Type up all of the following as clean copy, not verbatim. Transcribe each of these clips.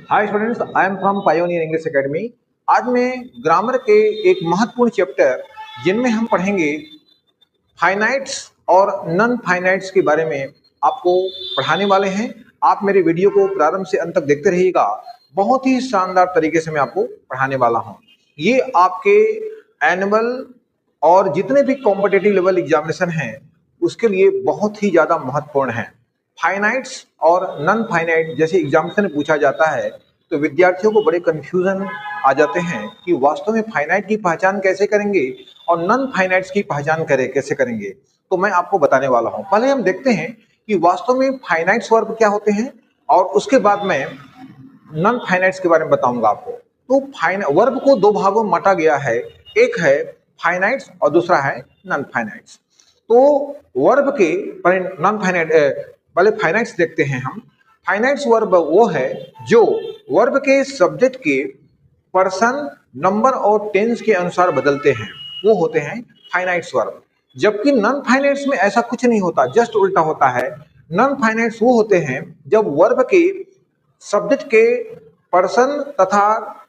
Hi students, I am from pioneer English academy. आज मैं grammar के एक महत्वपूर्ण चैप्टर जिनमें हम पढ़ेंगे फाइनाइट्स और नॉन फाइनाइट्स के बारे में आपको पढ़ाने वाले हैं। आप मेरे वीडियो को प्रारंभ से अंत तक देखते रहिएगा। बहुत ही शानदार तरीके से मैं आपको पढ़ाने वाला हूं। ये आपके एनुअल और जितने भी कॉम्पिटिटिव लेवल एग्जामिनेशन हैं उसके लिए बहुत ही ज़्यादा महत्वपूर्ण है। फाइनाइट्स और नॉन फाइनाइट जैसे एग्जामिनेशन में पूछा जाता है तो विद्यार्थियों को बड़े कंफ्यूजन आ जाते हैं कि वास्तव में फाइनाइट की पहचान कैसे करेंगे और नॉन फाइनाइट्स की पहचान कैसे करेंगे। तो मैं आपको बताने वाला हूं। पहले हम देखते हैं कि वास्तव में फाइनाइट्स वर्ब क्या होते हैं और उसके बाद मैं नॉन फाइनाइट्स के बारे में बताऊंगा आपको। तो वर्ब को दो भागों में बांटा गया है, एक है फाइनाइट्स और दूसरा है नॉन फाइनाइट्स। तो वर्ब के नॉन फाइनाइट पहले फाइनाइट्स देखते हैं हम। फाइनाइट्स वर्ब वो है जो वर्ब के सब्जेक्ट के पर्सन, नंबर और टेंस के अनुसार बदलते हैं, वो होते हैं फाइनाइट्स वर्ब। जबकि नॉन फाइनाइट्स में ऐसा कुछ नहीं होता, जस्ट उल्टा होता है। नॉन फाइनाइट्स वो होते हैं जब वर्ब के सब्जेक्ट के पर्सन तथा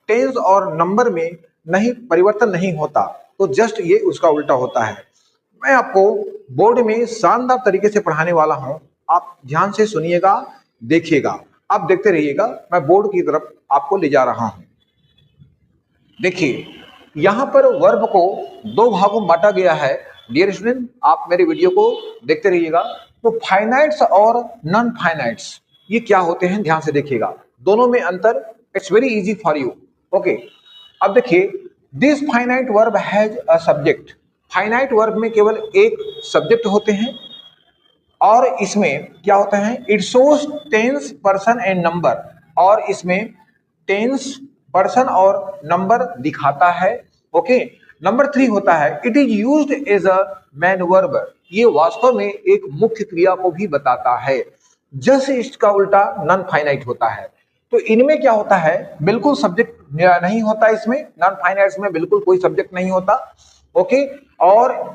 टेंस और नंबर में परिवर्तन नहीं होता, तो जस्ट ये उसका उल्टा होता है। मैं आपको बोर्ड में शानदार तरीके से पढ़ाने वाला हूं, आप ध्यान से सुनिएगा, देखिएगा, आप देखते रहिएगा। मैं बोर्ड की तरफ आपको ले जा रहा हूं। देखिए, यहां पर वर्ब को दो भागों में बांटा गया है। डियर स्टूडेंट, आप मेरे वीडियो को देखते रहिएगा। तो फाइनाइट्स और नॉन फाइनाइट्स ये क्या होते हैं, ध्यान से देखिएगा। दोनों में अंतर, it's very easy for you. Okay, अब देखिए, this finite verb has a subject. Finite verb में केवल एक सब्जेक्ट होते हैं और इसमें क्या होता है, it shows tense, person and number, और इसमें टेंस, पर्सन और नंबर दिखाता है। ओके, नंबर 3 होता है, it is used as a main verb. ये वास्तव में एक मुख्य क्रिया को भी बताता है। जस्ट इसका उल्टा नॉन फाइनाइट होता है। तो इनमें क्या होता है, बिल्कुल सब्जेक्ट नहीं होता इसमें। नॉन फाइनाइट्स में बिल्कुल कोई सब्जेक्ट नहीं होता। ओके, और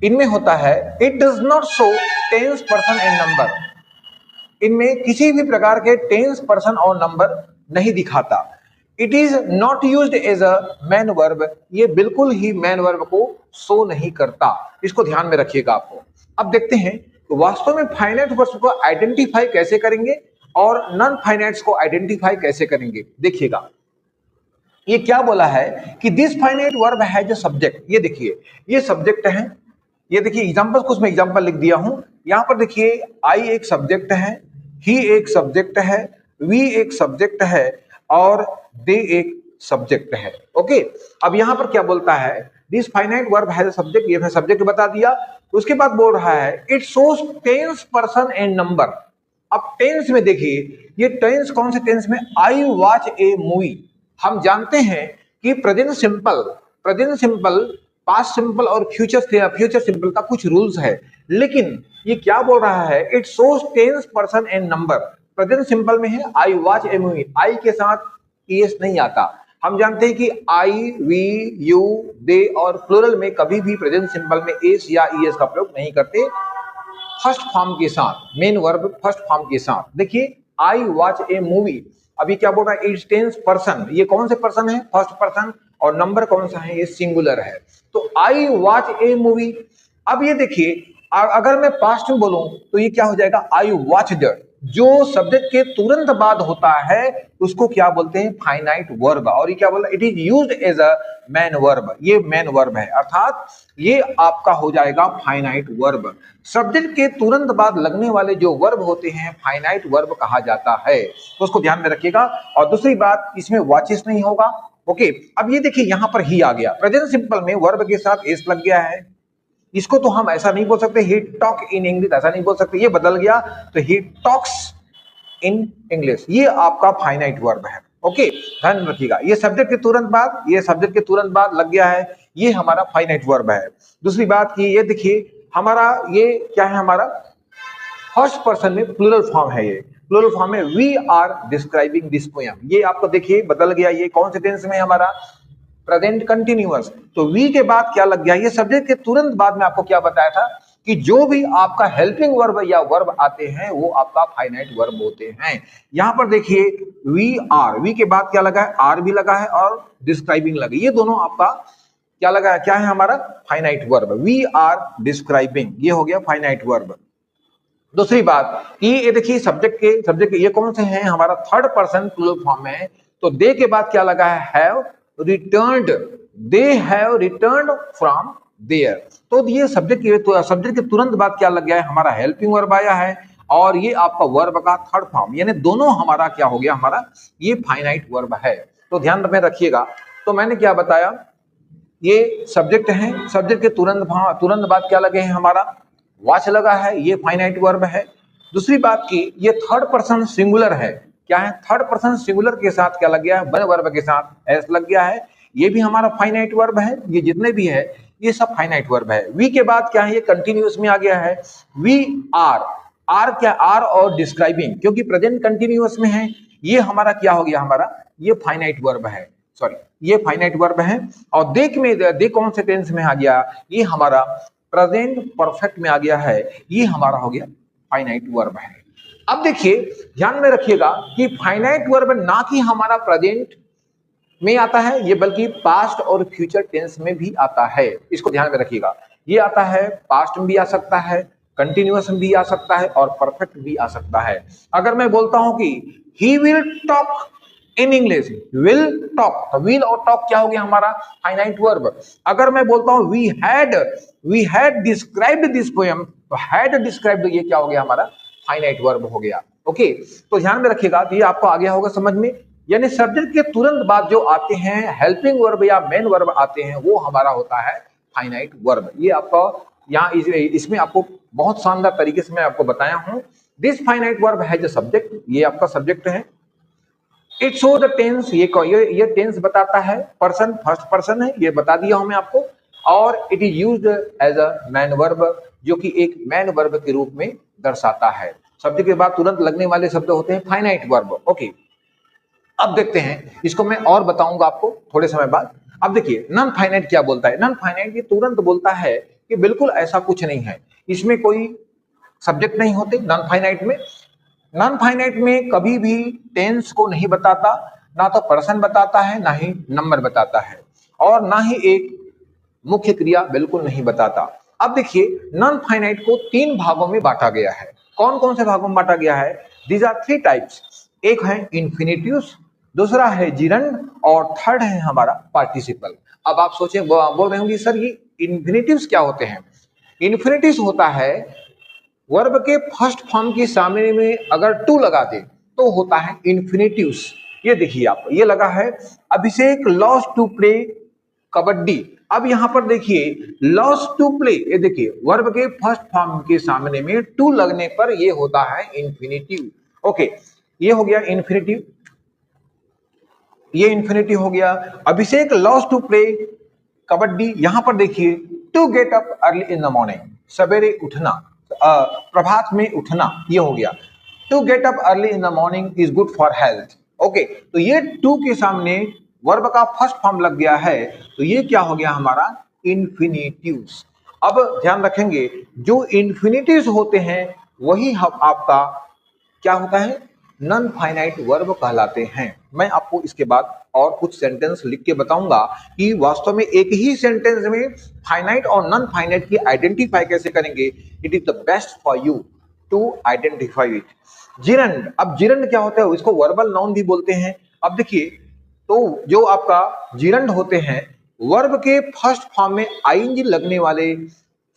इनमें होता है, it does not show tense, person and number. इनमें किसी भी प्रकार के टेंस, पर्सन और नंबर नहीं दिखाता। It is not used as a main verb. ये बिल्कुल ही मैन वर्ब को शो नहीं करता। इसको ध्यान में रखिएगा आपको। अब देखते हैं तो वास्तव में फाइनाइट वर्ब्स को आइडेंटिफाई कैसे करेंगे और नॉन फाइनाइट्स को आइडेंटिफाई कैसे करेंगे। देखिएगा, ये क्या बोला है कि this finite verb has a subject. ये देखिए, ये सब्जेक्ट है। ये देखिए एग्जांपल, कुछ मैं एग्जांपल लिख दिया हूं। यहां पर देखिए, आई एक सब्जेक्ट है, ही एक सब्जेक्ट है, वी एक सब्जेक्ट है और दे एक सब्जेक्ट है। ओके, अब यहां पर क्या बोलता है, this finite verb has a subject. ये सब्जेक्ट बता दिया। उसके बाद बोल रहा है, it shows tense, person and number. अब टेंस में देखिए, ये टेंस कौन से टेंस में, आई वॉच ए मूवी। हम जानते हैं कि प्रेजेंट सिंपल, पास्ट सिंपल और फ्यूचर सिंपल का कुछ रूल्स है, लेकिन ये क्या बोल रहा है, it shows tense, person and number. Present simple में है आई वॉच ए मूवी, आई के साथ ईएस नहीं आता। हम जानते हैं कि आई, वी, यू, दे और प्लूरल में कभी भी प्रेजेंट सिंपल में एस या ईएस का प्रयोग नहीं करते, फर्स्ट फॉर्म के साथ, मेन वर्ब फर्स्ट फॉर्म के साथ। देखिए, आई वॉच ए मूवी, अभी क्या बोल रहा है, इट्स टेंस पर्सन। ये कौन से पर्सन है, फर्स्ट पर्सन, और नंबर कौन सा है, ये सिंगुलर है। तो आई वॉच ए मूवी। अब ये देखिए, अगर मैं पास्ट में बोलूं तो ये क्या हो जाएगा, आई वॉच्ड। जो सब्जेक्ट के तुरंत बाद होता है उसको क्या बोलते हैं, फाइनाइट वर्ब। और ये क्या बोल रहा है, it is used as a main verb. ये मैन वर्ब है, अर्थात ये आपका हो जाएगा फाइनाइट वर्ब। सब्जेक्ट के तुरंत बाद लगने वाले जो वर्ब होते हैं फाइनाइट वर्ब कहा जाता है, तो उसको ध्यान में रखिएगा। और दूसरी बात, इसमें वॉचेस नहीं होगा। ओके, अब ये देखिए, यहां पर ही आ गया, प्रेजेंट सिंपल में वर्ब के साथ एस लग गया है। इसको तो हम ऐसा नहीं बोल सकते, ही टॉक इन इंग्लिश, ऐसा नहीं बोल सकते, ये बदल गया तो ही टॉक्स इन इंग्लिश। ये आपका फाइनाइट वर्ब है। ओके, ध्यान रखिएगा, ये सब्जेक्ट के तुरंत बाद, ये सब्जेक्ट के तुरंत बाद लग गया है, ये हमारा फाइनाइट वर्ब है। दूसरी बात की, ये देखिए हमारा, ये क्या है, हमारा फर्स्ट पर्सन में प्लूरल फॉर्म है। ये प्लूरल फॉर्म में, we are describing this poem. ये आपको देखिए बदल गया, ये कौन से टेंस में हमारा, प्रेजेंट कंटिन्यूअस। तो वी के बाद क्या लग गया, ये सब्जेक्ट के तुरंत बाद में आपको क्या बताया था, कि जो भी आपका हेल्पिंग वर्ब या वर्ब आते हैं वो आपका फाइनाइट वर्ब होते हैं। यहां पर देखिए वी आर, वी के बाद क्या लगा है, आर भी लगा है और डिस्क्राइबिंग लगी, ये दोनों आपका क्या लगा है, क्या है हमारा finite verb. We are describing, ये हो गया फाइनाइट वर्ब। दूसरी बात कि ये देखिए सब्जेक्ट के ये कौन से हैं, हमारा थर्ड पर्सन प्लूरल फॉर्म है, तो दे के बाद क्या लगा है, have returned, they have returned from there. तो ये सब्जेक्ट के तुरंत बाद क्या लग गया है, हमारा हेल्पिंग वर्ब आया है और ये आपका वर्ब का थर्ड फॉर्म, यानी दोनों हमारा क्या हो गया, हमारा ये फाइनाइट वर्ब है। तो ध्यान में रखिएगा। तो मैंने क्या बताया, ये सब्जेक्ट है, सब्जेक्ट के तुरंत बाद क्या लगे हैं, हमारा वॉच लगा है, ये फाइनाइट वर्ब है। दूसरी बात की ये थर्ड पर्सन सिंगुलर है, क्या है, थर्ड पर्सन सिंगुलर के साथ क्या लग गया है, वन वर्ब के साथ एस लग गया है, ये भी हमारा फाइनाइट वर्ब है। ये जितने भी है ये सब फाइनाइट वर्ब है। वी के बाद क्या है, ये कंटिन्यूअस में आ गया है, वी आर, आर क्या, आर और डिस्क्राइबिंग, क्योंकि प्रेजेंट कंटिन्यूअस में है, ये हमारा क्या हो गया, हमारा ये फाइनाइट वर्ब है, सॉरी ये फाइनाइट वर्ब है। और दे कौन से टेंस में आ गया, ये हमारा प्रेजेंट परफेक्ट में आ गया है, ये हमारा हो गया फाइनाइट वर्ब है। अब देखिए ध्यान में रखिएगा कि फाइनाइट वर्ब ना कि हमारा प्रेजेंट में आता है ये, बल्कि पास्ट और फ्यूचर टेंस में भी आता है, इसको ध्यान में रखिएगा। ये आता है पास्ट में भी आ सकता है, कंटिन्यूअस में भी आ सकता है और परफेक्ट भी आ सकता है। अगर मैं बोलता हूं कि he will talk in English, will talk, तो विल और टॉक क्या हो गया, हमारा फाइनाइट वर्ब। अगर मैं बोलता हूं we had described this poem, तो हैड डिस्क्राइब्ड ये क्या हो गया, हमारा फाइनाइट वर्ब हो गया। ओके, तो ध्यान में रखिएगा, तो ये आपको आ गया होगा समझ में। यानी सब्जेक्ट के तुरंत बाद जो आते हैं हेल्पिंग वर्ब या मेन वर्ब आते हैं वो हमारा होता है फाइनाइट वर्ब। ये आपका यहाँ इसमें आपको बहुत शानदार तरीके से मैं आपको बताया हूं। दिस फाइनाइट वर्ब है जो सब्जेक्ट, ये आपका सब्जेक्ट है। इट शो द टेंस, ये टेंस बताता है, पर्सन फर्स्ट पर्सन है, ये बता दिया हूं मैं आपको। और it is used as a main verb, जो कि एक मैन वर्ब के रूप में दर्शाता है। सब्जेक्ट के बाद तुरंत लगने वाले शब्द होते हैं फाइनाइट वर्ब। ओके, अब देखते हैं इसको, मैं और बताऊंगा आपको थोड़े समय बाद। अब देखिए नॉन फाइनाइट क्या बोलता है, नॉन फाइनाइट ये तुरंत बोलता है कि बिल्कुल ऐसा कुछ नहीं है, इसमें कोई सब्जेक्ट नहीं होते नॉन फाइनाइट में। नॉन फाइनाइट में कभी भी टेंस को नहीं बताता, ना तो पर्सन बताता है, ना ही नंबर बताता है, और ना ही एक मुख्य क्रिया बिल्कुल नहीं बताता। अब देखिए नॉन फाइनाइट को तीन भागों में बांटा गया है। कौन कौन से भागों में बांटा गया है, दीज आर थ्री टाइप्स। एक है इन्फिनिटिव्स, दूसरा है जिरंड और थर्ड है हमारा पार्टिसिपल। अब आप सोचे बोल रहे होंगे सर ये इन्फिनिटिव्स क्या होते हैं। इन्फिनिटिव्स होता है वर्ब के फर्स्ट फॉर्म के सामने में अगर टू लगा दे तो होता है इन्फिनिटिव्स। ये देखिए आप, ये लगा है अभिषेक लॉस टू प्ले कबड्डी। अब यहां पर देखिए लॉस टू प्ले, ये देखिए वर्ब के फर्स्ट फॉर्म के सामने में टू लगने पर ये होता है इन्फिनिटिव। ओके, ये हो गया इन्फिनिटिव, ये इन्फिनिटिव हो गया। Abhishek loves to play kabaddi, यहां पर देखिए to get up early in the morning, सवेरे उठना, प्रभात में उठना, ये हो गया। To get up early in the morning is good for health. Okay, तो ये टू के सामने वर्ब का फर्स्ट फॉर्म लग गया है, तो ये क्या हो गया हमारा इन्फिनिटिव्स। अब ध्यान रखेंगे जो इन्फिनिटिव्स होते हैं वही हम आपका क्या होता है, नॉन फाइनाइट वर्ब कहलाते हैं। मैं आपको इसके बाद और कुछ सेंटेंस लिख के बताऊंगा कि वास्तव में एक ही सेंटेंस में फाइनाइट और नॉन फाइनाइट की आइडेंटिफाई कैसे करेंगे। It is the best for you to identify it. Gerund, अब जिरंड क्या होता है, इसको वर्बल नाउन भी बोलते हैं। अब देखिए तो जो आपका जिरंड होते हैं वर्ब के फर्स्ट फॉर्म में आईएनजी लगने वाले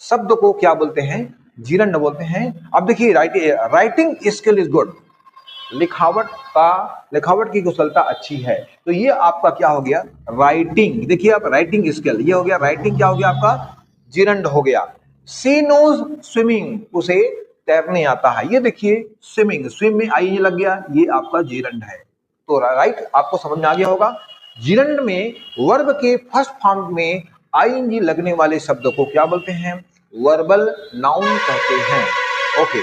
शब्द को क्या बोलते हैं, जिरंड बोलते हैं। अब देखिए राइटिंग स्किल इज गुड, लिखावट की कुशलता अच्छी है, तो ये आपका क्या हो गया राइटिंग। देखिए आप राइटिंग स्किल, ये हो गया राइटिंग, क्या हो गया आपका जिरंड हो गया। सी नोज स्विमिंग, उसे तैरने आता है, ये देखिए स्विमिंग, स्विम में आई लग गया, ये आपका जिरंड है। तो राइट आपको समझ में आ गया होगा, जिरंड में वर्ब के फर्स्ट फॉर्म में आईएनजी लगने वाले शब्द को क्या बोलते हैं, वर्बल नाउन कहते हैं। ओके,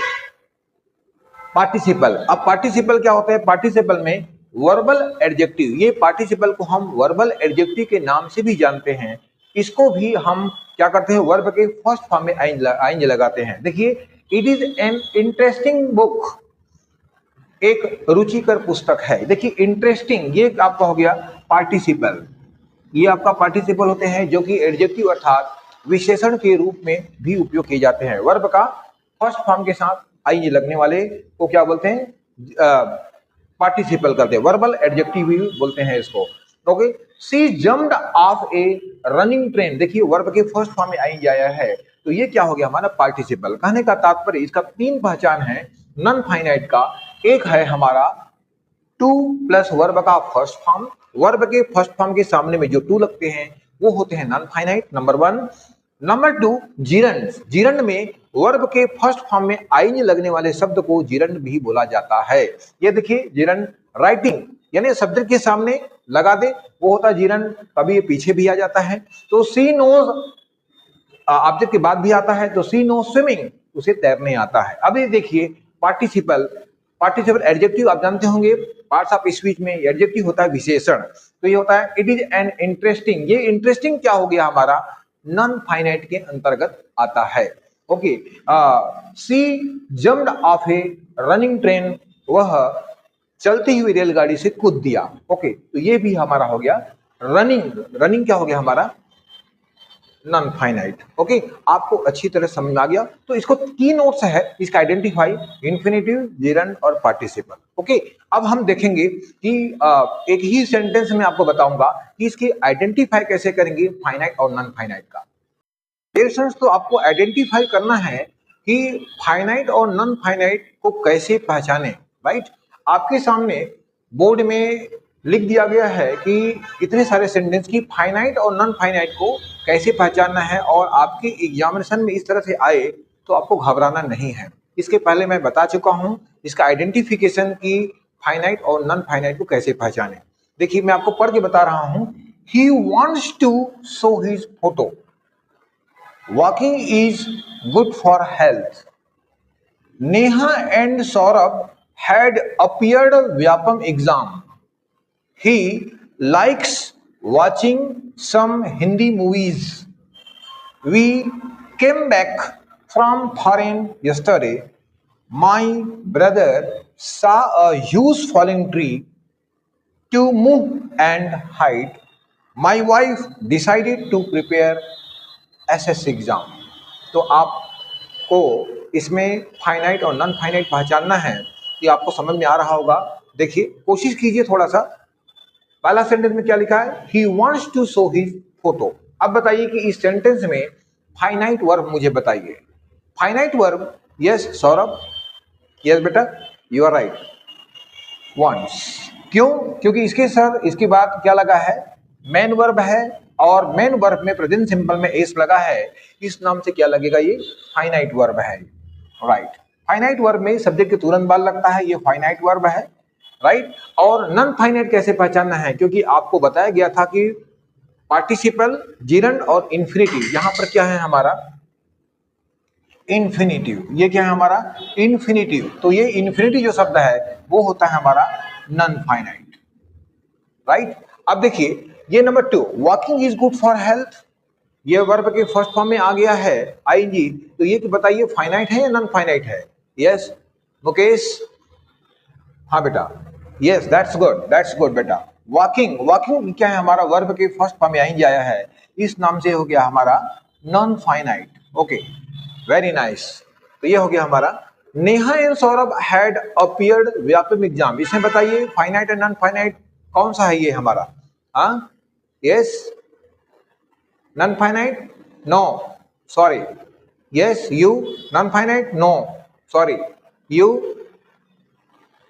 पार्टिसिपल, अब पार्टिसिपल क्या होता है, पार्टिसिपल में वर्बल एडजेक्टिव, ये पार्टिसिपल को हम वर्बल एडजेक्टिव के नाम से भी जानते हैं। इसको भी हम क्या करते हैं, वर्ब के फर्स्ट फॉर्म में आईएनजी लगाते हैं। देखिए, it is an interesting book, एक रुचिकर पुस्तक है। देखिए इंटरेस्टिंग, ये आपका हो गया पार्टिसिपल, ये आपका पार्टिसिपल होते हैं जो कि एडजेक्टिव अर्थात विशेषण के रूप में भी उपयोग किए जाते हैं। वर्ब का फर्स्ट फॉर्म के साथ आईएनजी लगने वाले को क्या बोलते हैं, पार्टिसिपल करते हैं, वर्बल एडजेक्टिव भी बोलते हैं इसको। Okay, she jumped off a running train, देखिए वर्ब के फर्स्ट फॉर्म में आईएनजी आया है, तो ये क्या हो गया हमारा पार्टिसिपल। कहने का तात्पर्य, इसका तीन पहचान है नॉन फाइनाइट का। एक है हमारा टू प्लस वर्ब का फर्स्ट फॉर्म, वर्ब के फर्स्ट फॉर्म के सामने में जो टू लगते हैं वो होते हैं non finite, number one. Number two, gerund, gerund में वर्ब के फर्स्ट फॉर्म में आईएनजी लगने वाले शब्द को जीरंड भी बोला जाता है। ये देखिए जीरंड, राइटिंग यानी शब्द के सामने लगा दे वो होता है जीरंड, कभी ये पीछे भी आ जाता है। तो सी नोज ऑब्जेक्ट के बाद भी आता है, तो सी नो स्विमिंग, उसे तैरने आता है। अभी देखिए पार्टिसिपल, पार्टिसिपल एडजेक्टिव आप जानते होंगे, पार्ट्स ऑफ स्पीच में एडजेक्टिव होता है विशेषण, तो ये होता है इट इज एन इंटरेस्टिंग, ये इंटरेस्टिंग क्या हो गया हमारा, नॉन फाइनाइट के अंतर्गत आता है। Okay, she jumped off a running train, वह चलती हुई रेलगाड़ी से कूद दिया। ओके, तो ये भी हमारा हो गया रनिंग, रनिंग क्या हो गया हमारा, नॉन फाइनाइट। ओके, आपको अच्छी तरह समझ में आ गया। तो इसको की नोट्स है, इसका आइडेंटिफाई, इंफिनिटिव, जेरंड और पार्टिसिपल। ओके, अब हम देखेंगे कि एक ही सेंटेंस में आपको बताऊंगा कि इसकी आइडेंटिफाई कैसे करेंगे फाइनाइट और नॉन फाइनाइट का। तो आपको आइडेंटिफाई करना है कि फाइनाइट और नॉन फाइनाइट को कैसे पहचाने, राइट। आपके सामने बोर्ड में लिख दिया गया है कि इतने सारे सेंटेंस की फाइनाइट और नॉन फाइनाइट को कैसे पहचानना है, और आपके एग्जामिनेशन में इस तरह से आए तो आपको घबराना नहीं है। इसके पहले मैं बता चुका हूं इसका आइडेंटिफिकेशन की फाइनाइट और नॉन फाइनाइट को कैसे पहचाने। देखिए मैं आपको पढ़ के बता रहा हूं, he wants to show his photo, walking is good for health, Neha and Saurabh had appeared Vyapam exam. He likes watching some Hindi movies. We came back from foreign yesterday. My brother saw a huge falling tree to move and hide. My wife decided to prepare SS exam. तो आपको इसमें finite और non finite पहचानना है, ये आपको समझ में आ रहा होगा। देखिए कोशिश कीजिए थोड़ा सा। पहला सेंटेंस में क्या लिखा है, he wants to show his photo. अब बताइए कि इस सेंटेंस में फाइनाइट वर्ब मुझे बताइए। Finite verb, yes Saurabh, yes बेटा, यू आर राइट, वांट्स। क्यों? क्योंकि इसके बाद क्या लगा है, मेन वर्ब है, और मेन वर्ब में प्रेजेंट सिंपल में एस लगा है, इस नाम से क्या लगेगा, ये फाइनाइट वर्ब है, राइट। फाइनाइट वर्ब में सब्जेक्ट के तुरंत बाद लगता है, ये फाइनाइट वर्ब है, राइट। और नॉन फाइनाइट कैसे पहचानना है, क्योंकि आपको बताया गया था कि पार्टिसिपल, जीरंड और इंफिनिटिव, यहां पर क्या है हमारा, इंफिनिटिव। ये क्या है हमारा, इंफिनिटिव। तो ये इंफिनिटिव जो शब्द है वो होता है हमारा नॉन फाइनाइट, राइट। अब देखिए ये number 2, walking is good for health, ये वर्ब के फर्स्ट फॉर्म में आ गया है आईएनजी। तो ये बताइए फाइनाइट है या नॉन फाइनाइट है? यस मुकेश, हाँ बेटा, यस दैट्स गुड बेटा। वॉकिंग, वॉकिंग क्या है हमारा, वर्ब के फर्स्ट फॉर्म में आईएनजी आया है, इस नाम से हो गया हमारा non finite. Okay, very nice. तो ये हो गया हमारा Neha and Saurabh had appeared Vyapam exam. इसमें बताइए फाइनाइट एंड नॉन फाइनाइट कौन सा है ये हमारा, हाँ yes, non finite, no sorry, yes you, non finite, no sorry, you,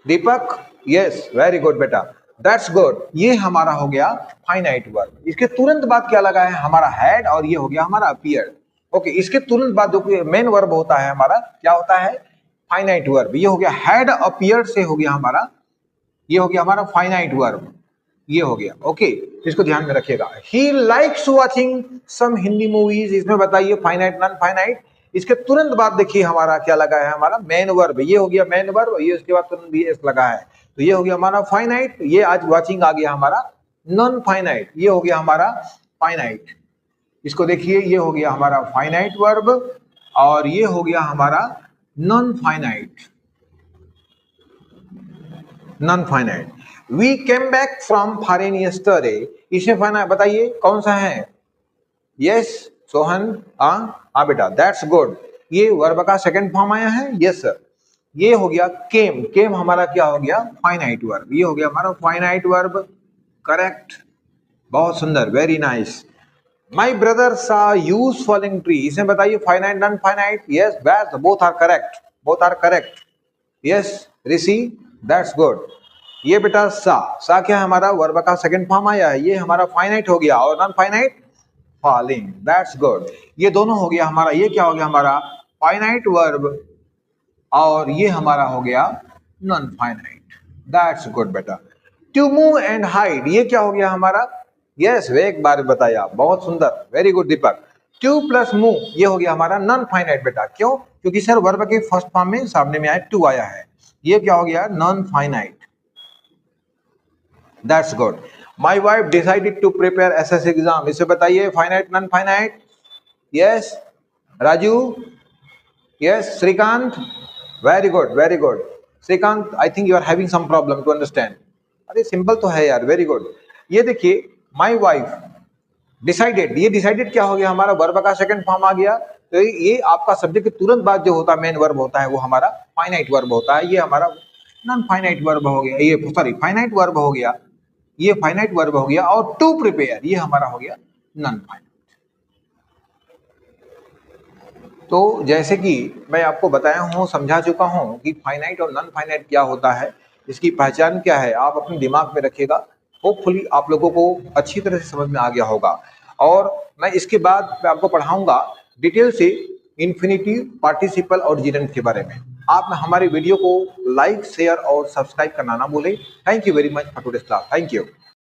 Deepak, yes very good बेटा, दैट्स गुड। ये हमारा हो गया फाइनाइट वर्ब। इसके तुरंत बाद क्या लगा है हमारा, हैड, और ये हो गया हमारा अपीयर्ड। ओके, इसके तुरंत बाद जो मेन वर्ब होता है हमारा, क्या होता है, फाइनाइट वर्ब। ये हो गया हैड अपीयर्ड से हो गया हमारा, ये हो गया हमारा फाइनाइट वर्ब, ये हो गया। ओके, इसको ध्यान में रखिएगा। He likes watching some Hindi movies, इसमें बताइए फाइनाइट नॉन फाइनाइट। इसके तुरंत बाद देखिए हमारा क्या लगा है, हमारा मेन वर्ब, ये हो गया मेन वर्ब, ये उसके बाद तुरंत भी एस लगा है, तो ये हो गया हमारा फाइनाइट। ये आज वाचिंग आ गया हमारा नॉन फाइनाइट, ये हो गया हमारा फाइनाइट। इसको देखिए, ये हो गया हमारा फाइनाइट वर्ब और ये हो गया हमारा non finite. Non finite. We came back from foreign yesterday, इसमें फाइनाइट बताइए कौन सा है? यस सोहन, हाँ बेटा, दैट्स गुड। ये वर्ब का सेकंड फॉर्म आया है, यस सर। ये हो गया केम, केम हमारा क्या हो गया? Finite verb. ये हो गया हमारा फाइनाइट वर्ब, करेक्ट, बहुत सुंदर, very nice. My brother saw huge falling tree, इसमें बताइए फाइनाइट नॉन फाइनाइट? यस बैस, both are correct, both are correct. Yes Rishi, that's good. ये बेटा सा क्या है हमारा? वर्ब का सेकंड फॉर्म आया है, ये हमारा फाइनाइट हो गया, और non finite falling, that's good. ये दोनों हो गया हमारा, ये क्या हो गया हमारा? फाइनाइट वर्ब, और ये हमारा हो गया नॉन फाइनाइट, दैट्स गुड बेटा। टू मूव एंड हाइड, ये क्या हो गया हमारा? यस एक बार बताया, बहुत सुंदर, वेरी गुड दीपक। टू प्लस मूव, ये हो गया हमारा नॉन फाइनाइट बेटा। क्यों? क्योंकि सर वर्ब के फर्स्ट फॉर्म में सामने में आया टू आया है, ये क्या हो गया? Non finite, that's good. My wife decided to prepare SSC exam, इसे बताइए finite non finite? Yes Raju, yes Shrikant, very good, very good. Shrikant, I think you are having some problem to understand. अरे सिंपल तो है यार, वेरी गुड। ये देखिए my wife decided, ये decided क्या हो गया हमारा? वर्ब का सेकंड फॉर्म आ गया, तो ये आपका सब्जेक्ट के तुरंत बाद जो होता है मेन वर्ब होता है, वो हमारा फाइनाइट वर्ब होता है। ये हमारा नॉन फाइनाइट वर्ब हो गया, ये सॉरी फाइनाइट वर्ब हो गया, ये फाइनाइट वर्ब हो गया। और टू प्रिपेयर, ये हमारा हो गया नॉन फाइनाइट। तो जैसे कि मैं आपको बताया हूँ, समझा चुका हूँ कि फाइनाइट और नॉन फाइनाइट क्या होता है, इसकी पहचान क्या है, आप अपने दिमाग में रखिएगा। होपफुली आप लोगों को अच्छी तरह से समझ में आ गया होगा। और मैं इसके बाद मैं आपको पढ़ाऊंगा डिटेल से इन्फिनिटिव, पार्टिसिपल और जिरेंट के बारे में। आप हमारे वीडियो को लाइक, शेयर और सब्सक्राइब करना ना भूलें। Thank you very much for today's class, thank you.